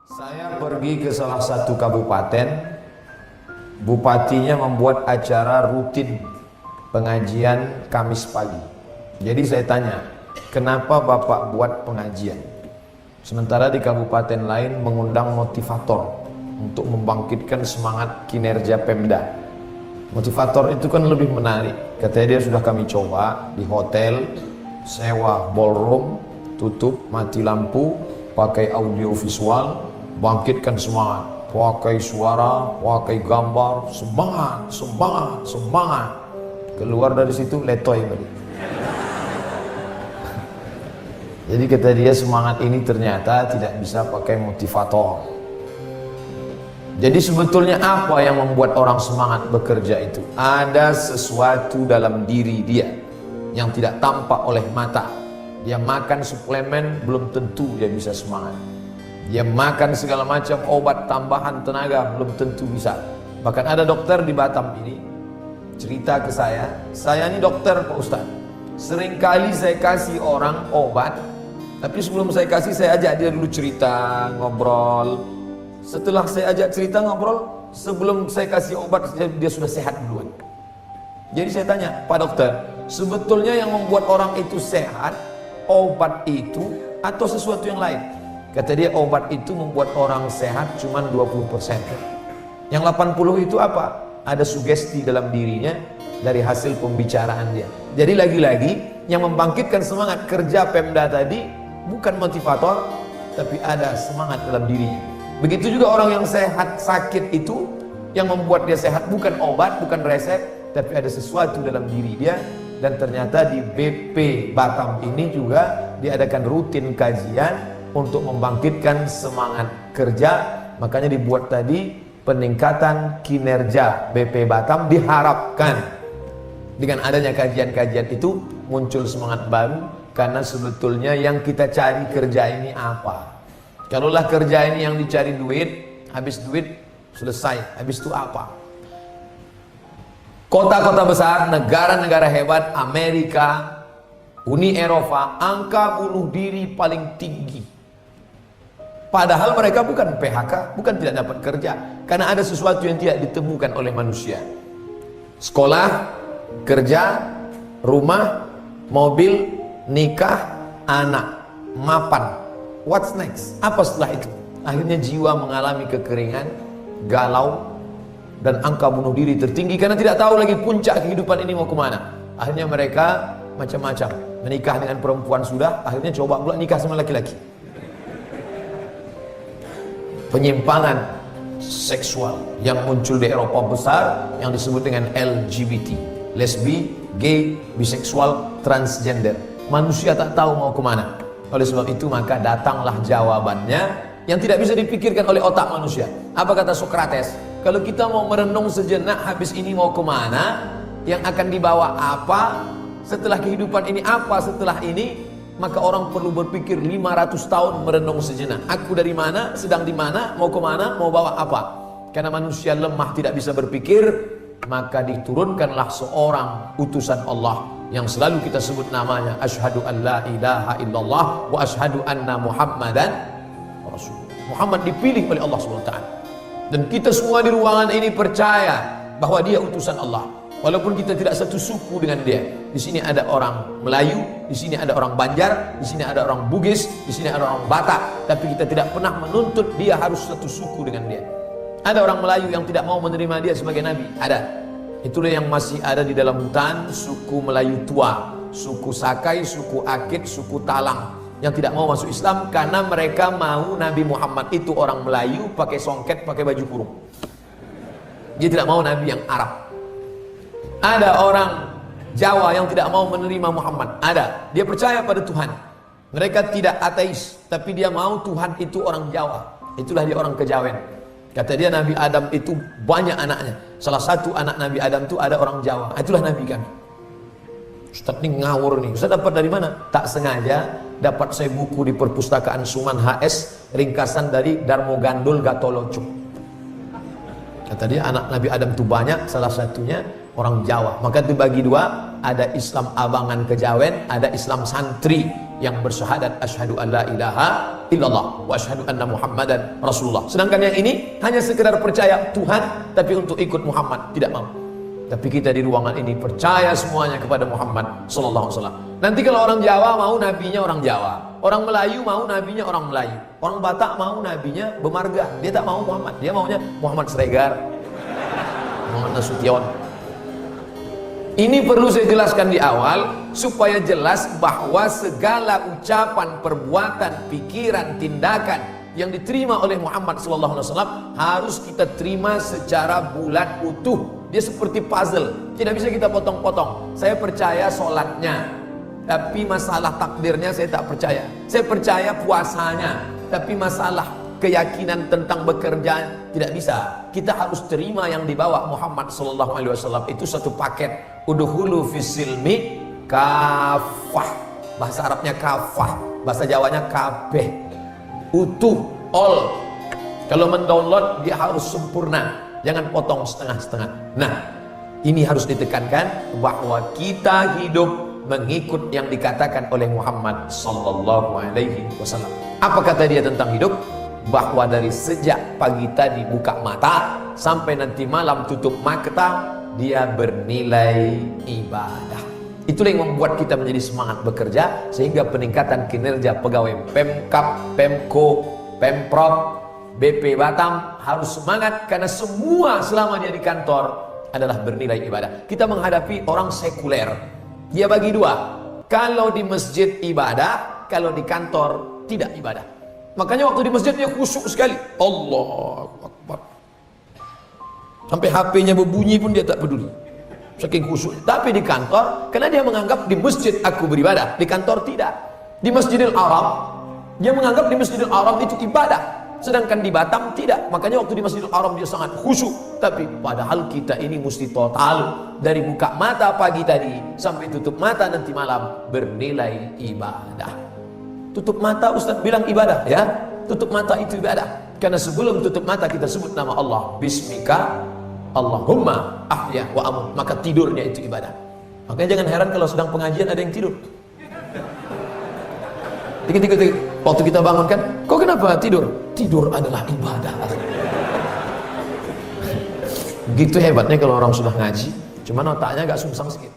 Saya pergi ke salah satu kabupaten, bupatinya membuat acara rutin pengajian Kamis pagi. Jadi saya tanya, kenapa Bapak buat pengajian? Sementara di kabupaten lain mengundang motivator untuk membangkitkan semangat kinerja Pemda. Motivator itu kan lebih menarik. Katanya dia sudah kami coba di hotel, sewa ballroom, tutup, mati lampu, pakai audio visual, bangkitkan semangat, pakai suara, pakai gambar, semangat, semangat, semangat. Keluar dari situ letoy balik. Jadi kata dia semangat ini ternyata tidak bisa pakai motivator. Jadi sebetulnya apa yang membuat orang semangat bekerja itu? Ada sesuatu dalam diri dia yang tidak tampak oleh mata. Dia makan suplemen belum tentu dia bisa semangat. Dia makan segala macam obat tambahan tenaga belum tentu bisa. Bahkan ada dokter di Batam ini cerita ke saya ini dokter Pak Ustaz. Seringkali saya kasih orang obat, tapi sebelum saya kasih saya ajak dia dulu cerita, ngobrol. Setelah saya ajak cerita ngobrol, sebelum saya kasih obat dia sudah sehat duluan. Jadi saya tanya, Pak Dokter, sebetulnya yang membuat orang itu sehat obat itu atau sesuatu yang lain? Kata dia obat itu membuat orang sehat cuma 20%. Yang 80 itu apa? Ada sugesti dalam dirinya dari hasil pembicaraan dia. Jadi lagi-lagi yang membangkitkan semangat kerja Pemda tadi bukan motivator, tapi ada semangat dalam dirinya. Begitu juga orang yang sehat sakit itu yang membuat dia sehat bukan obat, bukan resep, tapi ada sesuatu dalam diri dia. Dan ternyata di BP Batam ini juga diadakan rutin kajian untuk membangkitkan semangat kerja. Makanya dibuat tadi peningkatan kinerja BP Batam, diharapkan dengan adanya kajian-kajian itu muncul semangat baru. Karena sebetulnya yang kita cari kerja ini apa? Kalaulah kerja ini yang dicari duit, habis duit selesai, habis itu apa? Kota-kota besar, negara-negara hebat, Amerika, Uni Eropa, angka bunuh diri paling tinggi. Padahal mereka bukan PHK, bukan tidak dapat kerja, karena ada sesuatu yang tidak ditemukan oleh manusia. Sekolah, kerja, rumah, mobil, nikah, anak, mapan. What's next? Apa setelah itu? Akhirnya jiwa mengalami kekeringan, galau, dan angka bunuh diri tertinggi karena tidak tahu lagi puncak kehidupan ini mau kemana. Akhirnya mereka macam-macam, menikah dengan perempuan sudah, akhirnya coba pula nikah sama laki-laki. Penyimpangan seksual yang muncul di Eropa besar yang disebut dengan LGBT, lesbi, gay, biseksual, transgender. Manusia tak tahu mau kemana. Oleh sebab itu maka datanglah jawabannya yang tidak bisa dipikirkan oleh otak manusia. Apa kata Sokrates? Kalau kita mau merenung sejenak habis ini mau kemana, yang akan dibawa apa, setelah kehidupan ini apa setelah ini, maka orang perlu berpikir 500 tahun merenung sejenak. Aku dari mana, sedang di mana, mau kemana, mau bawa apa. Karena manusia lemah tidak bisa berpikir, maka diturunkanlah seorang utusan Allah yang selalu kita sebut namanya, asyhadu an la ilaha illallah wa asyhadu anna muhammadan rasul. Muhammad dipilih oleh Allah SWT, dan kita semua di ruangan ini percaya bahwa dia utusan Allah, walaupun kita tidak satu suku dengan dia. Di sini ada orang Melayu, di sini ada orang Banjar, di sini ada orang Bugis, di sini ada orang Batak, tapi kita tidak pernah menuntut dia harus satu suku dengan dia. Ada orang Melayu yang tidak mau menerima dia sebagai nabi, ada. Itulah yang masih ada di dalam hutan, suku Melayu tua, suku Sakai, suku Akit, suku Talang, yang tidak mau masuk Islam karena mereka mau Nabi Muhammad itu orang Melayu, pakai songket, pakai baju kurung. Dia tidak mau Nabi yang Arab. Ada orang Jawa yang tidak mau menerima Muhammad, ada. Dia percaya pada Tuhan. Mereka tidak ateis, tapi dia mau Tuhan itu orang Jawa. Itulah dia orang Kejawen. Kata dia Nabi Adam itu banyak anaknya. Salah satu anak Nabi Adam itu ada orang Jawa. Itulah Nabi kami. Ustaz ini ngawur nih. Ustaz dapat dari mana? Tak sengaja dapat saya buku di perpustakaan Suman HS, ringkasan dari Darmo Gandul Gatoloco. Kata dia anak Nabi Adam itu banyak, salah satunya orang Jawa. Maka dibagi dua, ada Islam Abangan Kejawen, ada Islam Santri yang bersyahadat asyhadu an la ilaha illallah wa asyhadu anna Muhammadan Rasulullah. Sedangkan yang ini hanya sekedar percaya Tuhan, tapi untuk ikut Muhammad tidak mau. Tapi kita di ruangan ini percaya semuanya kepada Muhammad sallallahu alaihi wasallam. Nanti kalau orang Jawa mau nabinya orang Jawa, orang Melayu mau nabinya orang Melayu, orang Batak mau nabinya Bemarga, dia tak mau Muhammad, dia maunya Muhammad Sregar, Muhammad Nasution. Ini perlu saya jelaskan di awal supaya jelas bahwa segala ucapan, perbuatan, pikiran, tindakan yang diterima oleh Muhammad SAW harus kita terima secara bulat utuh. Dia seperti puzzle, tidak bisa kita potong-potong. Saya percaya sholatnya, tapi masalah takdirnya saya tak percaya. Saya percaya puasanya, tapi masalah keyakinan tentang bekerja tidak bisa. Kita harus terima yang dibawa Muhammad SAW. Itu satu paket. Udhulu fisilmi kafah. Bahasa Arabnya kafah, bahasa Jawanya kabeh, utuh, all. Kalau mendownload dia harus sempurna, jangan potong setengah-setengah. Nah, ini harus ditekankan bahwa kita hidup mengikut yang dikatakan oleh Muhammad sallallahu alaihi wasallam. Apa kata dia tentang hidup? Bahwa dari sejak pagi tadi buka mata sampai nanti malam tutup mata, dia bernilai ibadah. Itulah yang membuat kita menjadi semangat bekerja, sehingga peningkatan kinerja pegawai Pemkab, Pemko, Pemprov, BP Batam harus semangat, karena semua selama dia di kantor adalah bernilai ibadah. Kita menghadapi orang sekuler, dia bagi dua, kalau di masjid ibadah, kalau di kantor tidak ibadah. Makanya waktu di masjid dia khusyuk sekali, Allahu Akbar, sampai HP-nya berbunyi pun dia tak peduli, saking khusyuk. Tapi di kantor, karena dia menganggap di masjid aku beribadah, di kantor tidak. Di Masjidil Haram, dia menganggap di Masjidil Haram itu ibadah, sedangkan di Batam tidak. Makanya waktu di Masjidil Haram dia sangat khusyuk. Tapi padahal kita ini mesti total, dari buka mata pagi tadi sampai tutup mata nanti malam bernilai ibadah. Tutup mata Ustaz bilang ibadah, ya, tutup mata itu ibadah, karena sebelum tutup mata kita sebut nama Allah, Bismika Allahumma ahya wa amut, maka tidurnya itu ibadah. Makanya jangan heran kalau sedang pengajian ada yang tidur. Dikit-dikit waktu kita bangun kan, kok kenapa tidur? Tidur adalah ibadah. Begitu hebatnya kalau orang sudah ngaji, cuman otaknya agak sungsang sedikit.